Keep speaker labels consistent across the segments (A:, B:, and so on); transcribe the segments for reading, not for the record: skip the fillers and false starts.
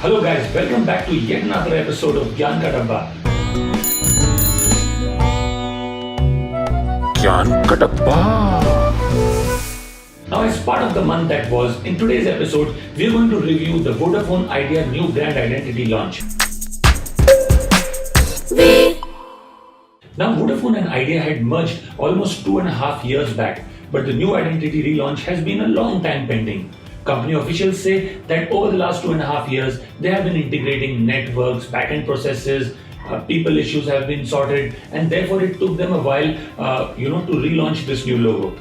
A: Hello guys, welcome back to yet another episode of Gyan Ka Dabba.
B: ज्ञान का डब्बा।
A: Now as part of the month that was, in today's episode, we are going to review the Vodafone Idea new brand identity launch. Now Vodafone and Idea had merged almost 2.5 years back, but the new identity relaunch has been a long time pending. Company officials say that over the last 2.5 years, they have been integrating networks, backend processes, people issues have been sorted, and therefore it took them a while, to relaunch this new logo.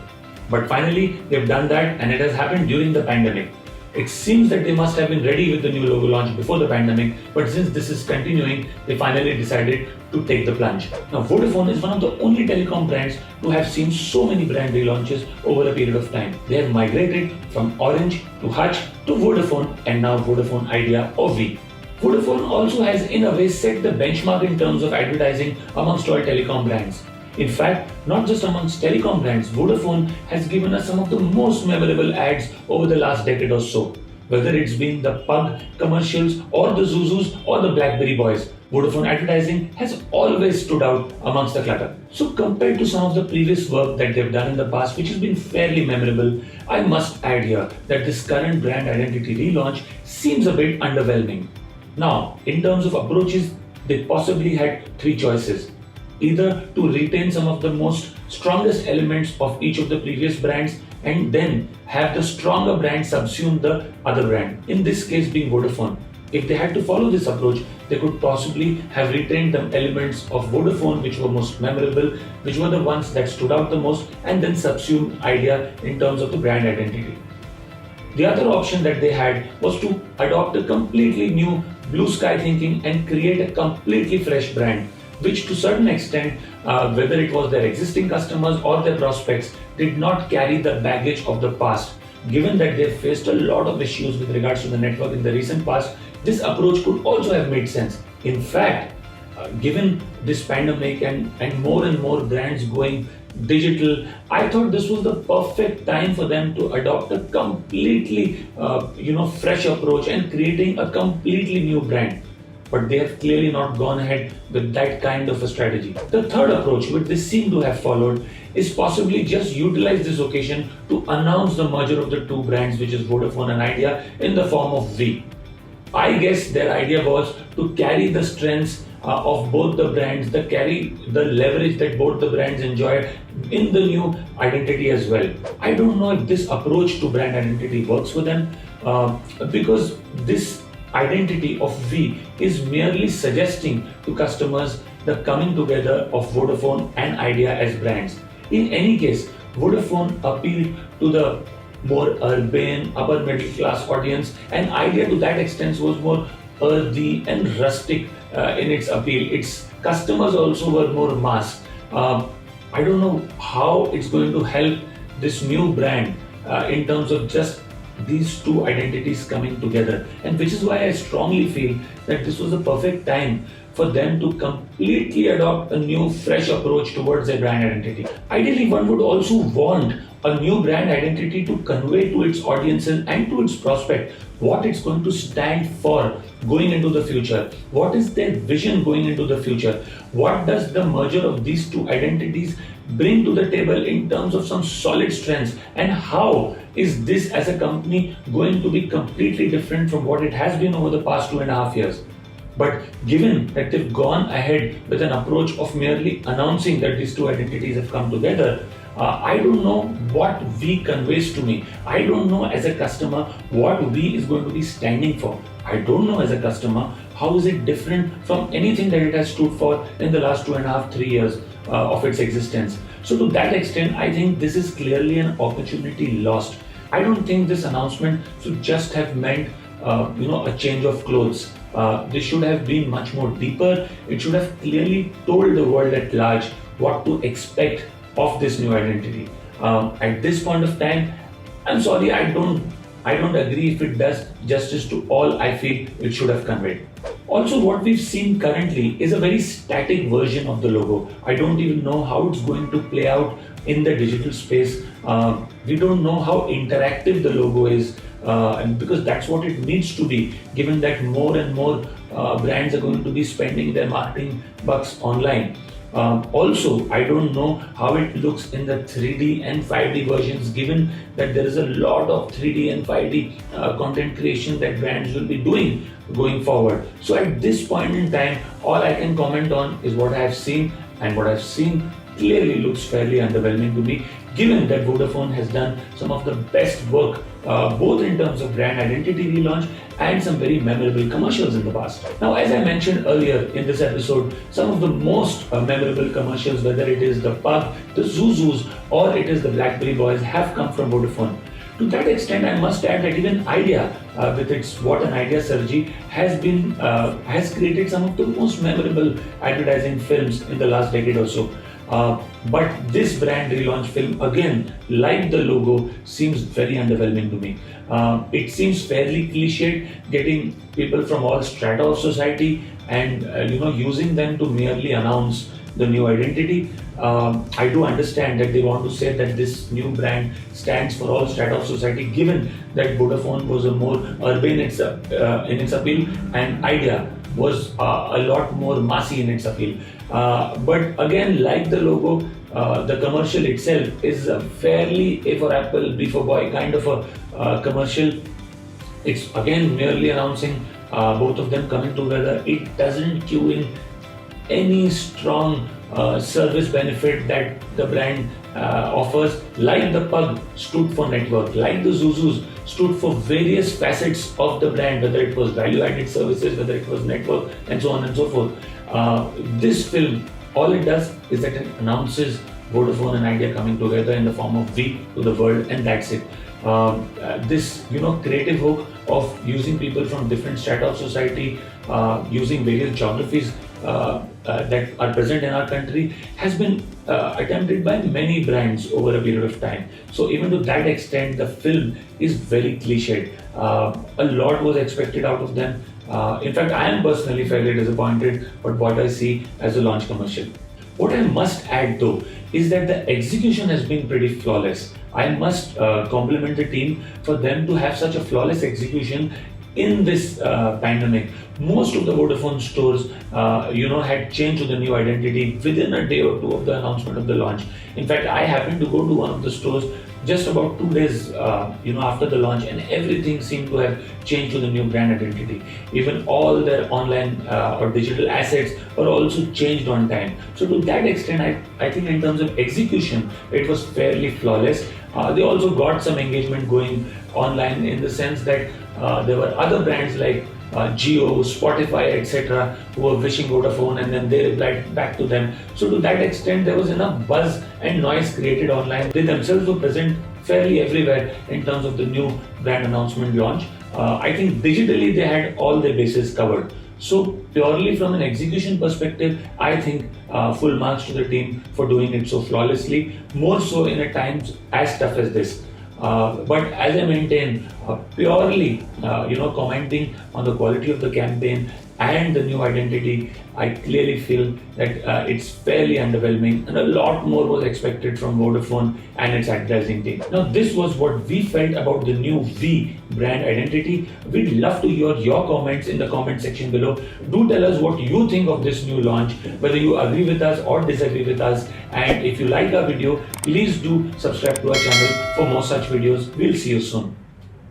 A: But finally, they've done that, and it has happened during the pandemic. It seems that they must have been ready with the new logo launch before the pandemic, but since this is continuing, they finally decided to take the plunge. Now, Vodafone is one of the only telecom brands to have seen so many brand relaunches over a period of time. They have migrated from Orange to Hutch to Vodafone and now Vodafone Idea or V. Vodafone also has in a way set the benchmark in terms of advertising amongst all telecom brands. In fact, not just amongst telecom brands, Vodafone has given us some of the most memorable ads over the last decade or so. Whether it's been the Pug commercials or the Zuzus or the Blackberry Boys, Vodafone advertising has always stood out amongst the clutter. So compared to some of the previous work that they've done in the past, which has been fairly memorable, I must add here that this current brand identity relaunch seems a bit underwhelming. Now, in terms of approaches, they possibly had three choices. Either to retain some of the most strongest elements of each of the previous brands and then have the stronger brand subsume the other brand, in this case being Vodafone. If they had to follow this approach, they could possibly have retained the elements of Vodafone which were most memorable, which were the ones that stood out the most, and then subsume Idea in terms of the brand identity. The other option that they had was to adopt a completely new blue sky thinking and create a completely fresh brand, which to a certain extent, whether it was their existing customers or their prospects, did not carry the baggage of the past. Given that they faced a lot of issues with regards to the network in the recent past, this approach could also have made sense. In fact, given this pandemic and more brands going digital, I thought this was the perfect time for them to adopt a completely fresh approach and creating a completely new brand. But they have clearly not gone ahead with that kind of a strategy. The third approach, which they seem to have followed, is possibly just utilize this occasion to announce the merger of the two brands, which is Vodafone and Idea, in the form of V. I guess their idea was to carry the strengths of both the brands, carry the leverage that both the brands enjoy in the new identity as well. I don't know if this approach to brand identity works for them because this identity of V is merely suggesting to customers the coming together of Vodafone and Idea as brands. In any case, Vodafone appealed to the more urban, upper middle class audience, and Idea to that extent was more earthy and rustic in its appeal. Its customers also were more mass. I don't know how it's going to help this new brand in terms of just these two identities coming together, and which is why I strongly feel that this was the perfect time for them to completely adopt a new fresh approach towards their brand identity. Ideally, one would also want a new brand identity to convey to its audiences and to its prospect what it's going to stand for going into the future. What is their vision going into the future? What does the merger of these two identities bring to the table in terms of some solid strengths, and how is this as a company going to be completely different from what it has been over the past 2.5 years? But given that they've gone ahead with an approach of merely announcing that these two identities have come together, I don't know what V conveys to me. I don't know as a customer what V is going to be standing for. I don't know as a customer how is it different from anything that it has stood for in the last 2.5-3 years of its existence. So to that extent, I think this is clearly an opportunity lost. I don't think this announcement should just have meant a change of clothes. This should have been much more deeper. It should have clearly told the world at large what to expect of this new identity. At this point of time, I'm sorry, I don't agree if it does justice to all I feel it should have conveyed. Also, what we've seen currently is a very static version of the logo. I don't even know how it's going to play out in the digital space. We don't know how interactive the logo is. and because that's what it needs to be, given that more and more brands are going to be spending their marketing bucks online. Also, I don't know how it looks in the 3D and 5D versions, given that there is a lot of 3D and 5D content creation that brands will be doing going forward. So, at this point in time, all I can comment on is what I have seen, and what I've seen clearly looks fairly underwhelming to me, given that Vodafone has done some of the best work, both in terms of brand identity relaunch and some very memorable commercials in the past. Now, as I mentioned earlier in this episode, some of the most memorable commercials, whether it is the Pug, the Zuzus, or it is the Blackberry Boys, have come from Vodafone. To that extent, I must add that even Idea, with its What an Idea Sergi, has created some of the most memorable advertising films in the last decade or so. But this brand relaunch film, again, like the logo, seems very underwhelming to me. It seems fairly cliched, getting people from all strata of society and using them to merely announce the new identity. I do understand that they want to say that this new brand stands for all strata of society, given that Vodafone was a more urban in its appeal, and Idea was a lot more massy in its appeal. But again, like the logo, the commercial itself is a fairly A for apple, B for boy kind of a commercial. It's again merely announcing both of them coming together. It doesn't cue in any strong service benefit that the brand offers. Like the Pug stood for network, like the Zuzus stood for various facets of the brand, whether it was value-added services, whether it was network, and so on and so forth. This film, all it does is that it announces Vodafone and Idea coming together in the form of We to the world, and that's it. This creative hook of using people from different strata of society, using various geographies that are present in our country, has been attempted by many brands over a period of time. So even to that extent, the film is very cliched. A lot was expected out of them. In fact, I am personally fairly disappointed with what I see as a launch commercial. What I must add though is that the execution has been pretty flawless. I must compliment the team for them to have such a flawless execution in this pandemic. Most of the Vodafone stores, had changed to the new identity within a day or two of the announcement of the launch. In fact, I happened to go to one of the stores just about 2 days, after the launch, and everything seemed to have changed to the new brand identity. Even all their online or digital assets were also changed on time. So to that extent, I think in terms of execution, it was fairly flawless. They also got some engagement going online in the sense that there were other brands like Jio, Spotify, etc., who were wishing Vodafone, and then they replied back to them. So to that extent, there was enough buzz and noise created online. They themselves were present fairly everywhere in terms of the new brand announcement launch. I think digitally they had all their bases covered. So purely from an execution perspective, I think full marks to the team for doing it so flawlessly, more so in a times as tough as this. But as I maintain, purely commenting on the quality of the campaign and the new identity, I clearly feel that it's fairly underwhelming, and a lot more was expected from Vodafone and its advertising team. Now, this was what we felt about the new V brand identity. We'd love to hear your comments in the comment section below. Do tell us what you think of this new launch, whether you agree with us or disagree with us. And if you like our video, please do subscribe to our channel for more such videos. We'll see you soon.